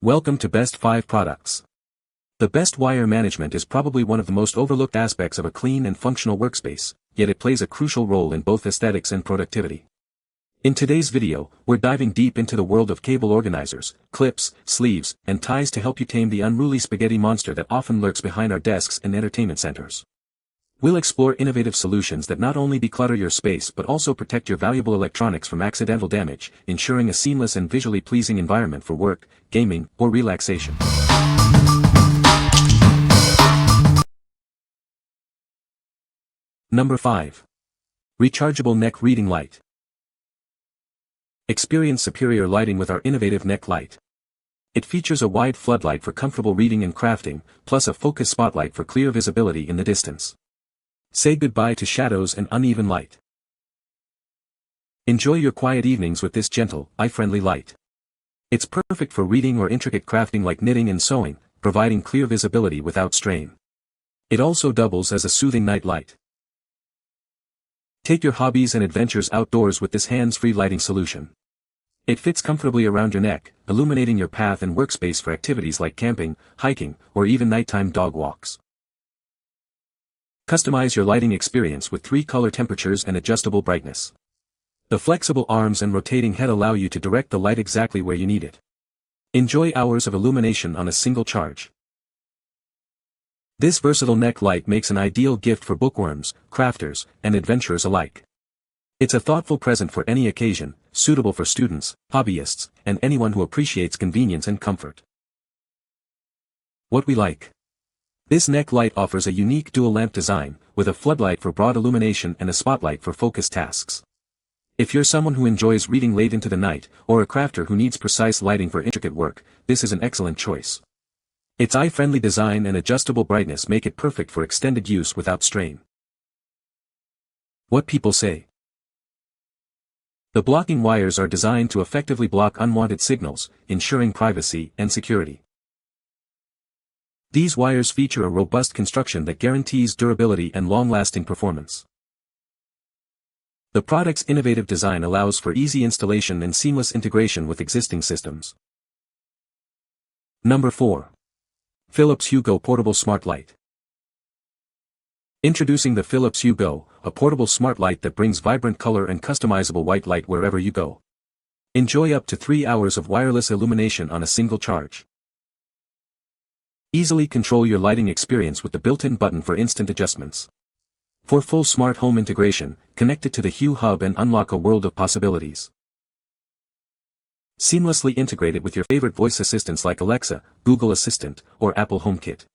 Welcome to Best 5 Products. The best wire management is probably one of the most overlooked aspects of a clean and functional workspace, yet it plays a crucial role in both aesthetics and productivity. In today's video, we're diving deep into the world of cable organizers, clips, sleeves, and ties to help you tame the unruly spaghetti monster that often lurks behind our desks and entertainment centers. We'll explore innovative solutions that not only declutter your space but also protect your valuable electronics from accidental damage, ensuring a seamless and visually pleasing environment for work, gaming, or relaxation. Number 5. Rechargeable Neck Reading Light. Experience superior lighting with our innovative neck light. It features a wide floodlight for comfortable reading and crafting, plus a focus spotlight for clear visibility in the distance. Say goodbye to shadows and uneven light. Enjoy your quiet evenings with this gentle, eye-friendly light. It's perfect for reading or intricate crafting like knitting and sewing, providing clear visibility without strain. It also doubles as a soothing night light. Take your hobbies and adventures outdoors with this hands-free lighting solution. It fits comfortably around your neck, illuminating your path and workspace for activities like camping, hiking, or even nighttime dog walks. Customize your lighting experience with 3 color temperatures and adjustable brightness. The flexible arms and rotating head allow you to direct the light exactly where you need it. Enjoy hours of illumination on a single charge. This versatile neck light makes an ideal gift for bookworms, crafters, and adventurers alike. It's a thoughtful present for any occasion, suitable for students, hobbyists, and anyone who appreciates convenience and comfort. What we like. This neck light offers a unique dual lamp design, with a floodlight for broad illumination and a spotlight for focused tasks. If you're someone who enjoys reading late into the night, or a crafter who needs precise lighting for intricate work, this is an excellent choice. Its eye-friendly design and adjustable brightness make it perfect for extended use without strain. What people say. The blocking wires are designed to effectively block unwanted signals, ensuring privacy and security. These wires feature a robust construction that guarantees durability and long-lasting performance. The product's innovative design allows for easy installation and seamless integration with existing systems. Number 4. Philips Hue Go Portable Smart Light. Introducing the Philips Hue Go, a portable smart light that brings vibrant color and customizable white light wherever you go. Enjoy up to 3 hours of wireless illumination on a single charge. Easily control your lighting experience with the built-in button for instant adjustments. For full smart home integration, connect it to the Hue Hub and unlock a world of possibilities. Seamlessly integrate it with your favorite voice assistants like Alexa, Google Assistant, or Apple HomeKit.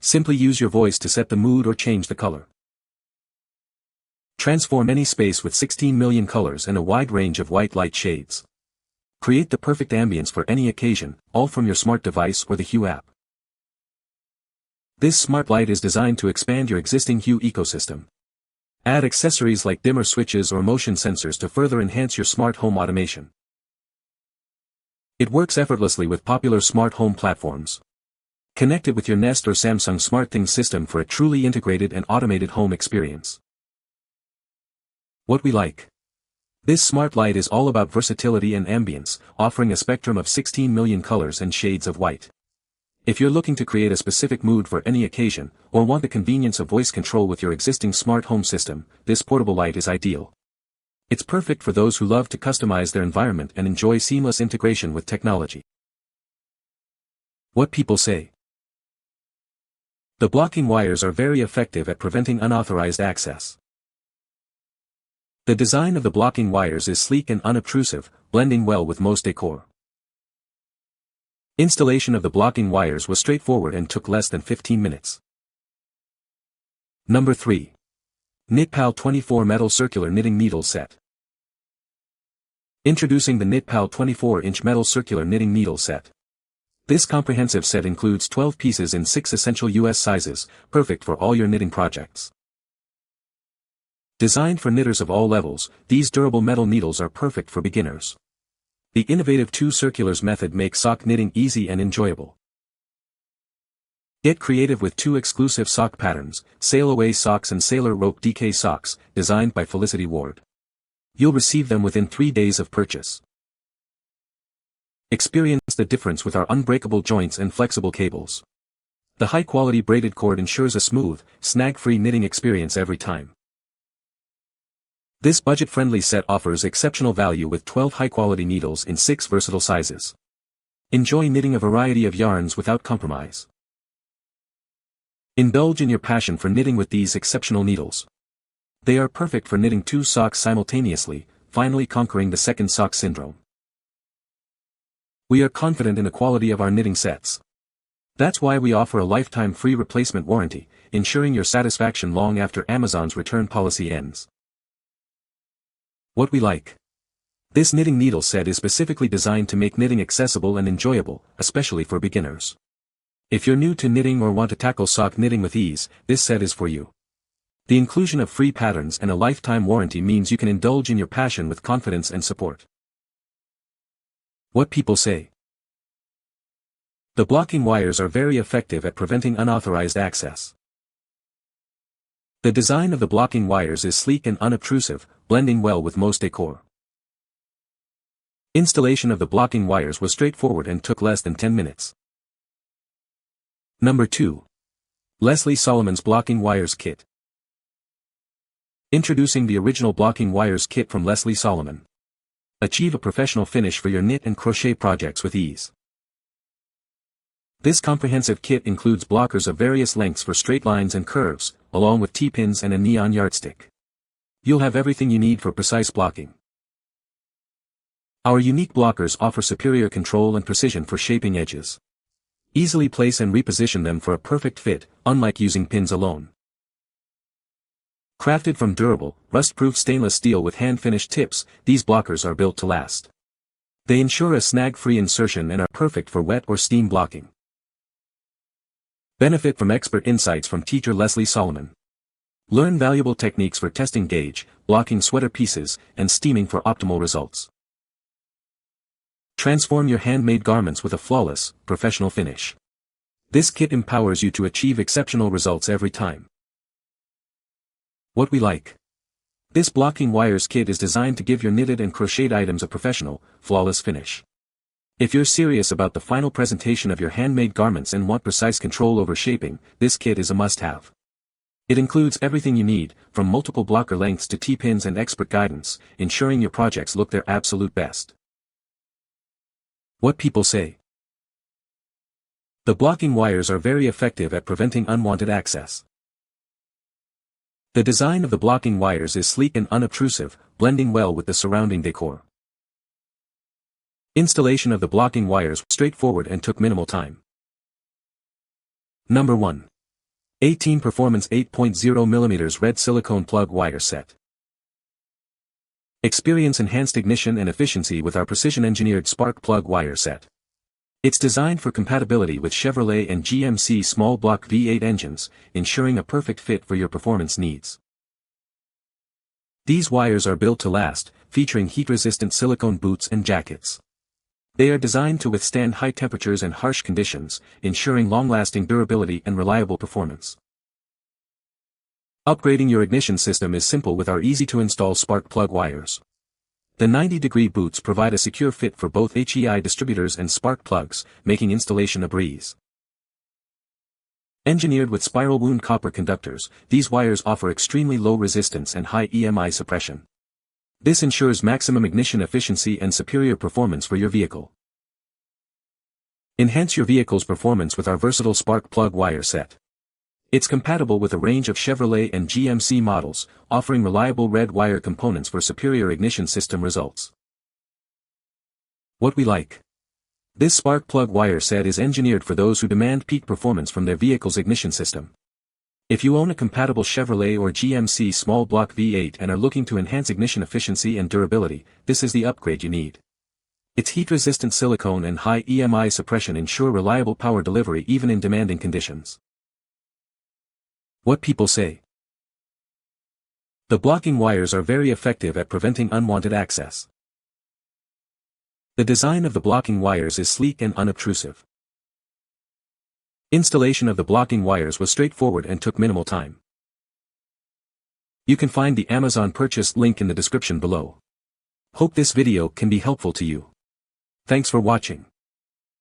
Simply use your voice to set the mood or change the color. Transform any space with 16 million colors and a wide range of white light shades. Create the perfect ambience for any occasion, all from your smart device or the Hue app. This smart light is designed to expand your existing Hue ecosystem. Add accessories like dimmer switches or motion sensors to further enhance your smart home automation. It works effortlessly with popular smart home platforms. Connect it with your Nest or Samsung SmartThings system for a truly integrated and automated home experience. What we like. This smart light is all about versatility and ambience, offering a spectrum of 16 million colors and shades of white. If you're looking to create a specific mood for any occasion, or want the convenience of voice control with your existing smart home system, this portable light is ideal. It's perfect for those who love to customize their environment and enjoy seamless integration with technology. What people say. The blocking wires are very effective at preventing unauthorized access. The design of the blocking wires is sleek and unobtrusive, blending well with most decor. Installation of the blocking wires was straightforward and took less than 15 minutes. Number 3. KnitPal 24 Metal Circular Knitting Needle Set. Introducing the KnitPal 24-inch Metal Circular Knitting Needle Set. This comprehensive set includes 12 pieces in 6 essential US sizes, perfect for all your knitting projects. Designed for knitters of all levels, these durable metal needles are perfect for beginners. The innovative 2 circulars method makes sock knitting easy and enjoyable. Get creative with 2 exclusive sock patterns, Sail Away Socks and Sailor Rope DK Socks, designed by Felicity Ward. You'll receive them within 3 days of purchase. Experience the difference with our unbreakable joints and flexible cables. The high-quality braided cord ensures a smooth, snag-free knitting experience every time. This budget-friendly set offers exceptional value with 12 high-quality needles in 6 versatile sizes. Enjoy knitting a variety of yarns without compromise. Indulge in your passion for knitting with these exceptional needles. They are perfect for knitting 2 socks simultaneously, finally conquering the second sock syndrome. We are confident in the quality of our knitting sets. That's why we offer a lifetime free replacement warranty, ensuring your satisfaction long after Amazon's return policy ends. What we like. This knitting needle set is specifically designed to make knitting accessible and enjoyable, especially for beginners. If you're new to knitting or want to tackle sock knitting with ease, this set is for you. The inclusion of free patterns and a lifetime warranty means you can indulge in your passion with confidence and support. What people say. The blocking wires are very effective at preventing unauthorized access. The design of the blocking wires is sleek and unobtrusive, blending well with most decor. Installation of the blocking wires was straightforward and took less than 10 minutes. Number 2. Leslye Solomon's Blocking Wires Kit. Introducing the original blocking wires kit from Leslye Solomon. Achieve a professional finish for your knit and crochet projects with ease. This comprehensive kit includes blockers of various lengths for straight lines and curves, along with T-pins and a neon yardstick. You'll have everything you need for precise blocking. Our unique blockers offer superior control and precision for shaping edges. Easily place and reposition them for a perfect fit, unlike using pins alone. Crafted from durable, rust-proof stainless steel with hand-finished tips, these blockers are built to last. They ensure a snag-free insertion and are perfect for wet or steam blocking. Benefit from expert insights from teacher Leslye Solomon. Learn valuable techniques for testing gauge, blocking sweater pieces, and steaming for optimal results. Transform your handmade garments with a flawless, professional finish. This kit empowers you to achieve exceptional results every time. What we like. This blocking wires kit is designed to give your knitted and crocheted items a professional, flawless finish. If you're serious about the final presentation of your handmade garments and want precise control over shaping, this kit is a must-have. It includes everything you need, from multiple blocker lengths to T-pins and expert guidance, ensuring your projects look their absolute best. What people say. The blocking wires are very effective at preventing unwanted access. The design of the blocking wires is sleek and unobtrusive, blending well with the surrounding decor. Installation of the blocking wires was straightforward and took minimal time. Number 1. 18 Performance 8.0mm Red Silicone Plug Wire Set. Experience enhanced ignition and efficiency with our precision-engineered spark plug wire set. It's designed for compatibility with Chevrolet and GMC small block V8 engines, ensuring a perfect fit for your performance needs. These wires are built to last, featuring heat-resistant silicone boots and jackets. They are designed to withstand high temperatures and harsh conditions, ensuring long-lasting durability and reliable performance. Upgrading your ignition system is simple with our easy-to-install spark plug wires. The 90-degree boots provide a secure fit for both HEI distributors and spark plugs, making installation a breeze. Engineered with spiral wound copper conductors, these wires offer extremely low resistance and high EMI suppression. This ensures maximum ignition efficiency and superior performance for your vehicle. Enhance your vehicle's performance with our versatile spark plug wire set. It's compatible with a range of Chevrolet and GMC models, offering reliable red wire components for superior ignition system results. What we like. This spark plug wire set is engineered for those who demand peak performance from their vehicle's ignition system. If you own a compatible Chevrolet or GMC small block V8 and are looking to enhance ignition efficiency and durability, this is the upgrade you need. Its heat-resistant silicone and high EMI suppression ensure reliable power delivery even in demanding conditions. What people say. The blocking wires are very effective at preventing unwanted access. The design of the blocking wires is sleek and unobtrusive. Installation of the blocking wires was straightforward and took minimal time. You can find the Amazon purchase link in the description below. Hope this video can be helpful to you. Thanks for watching.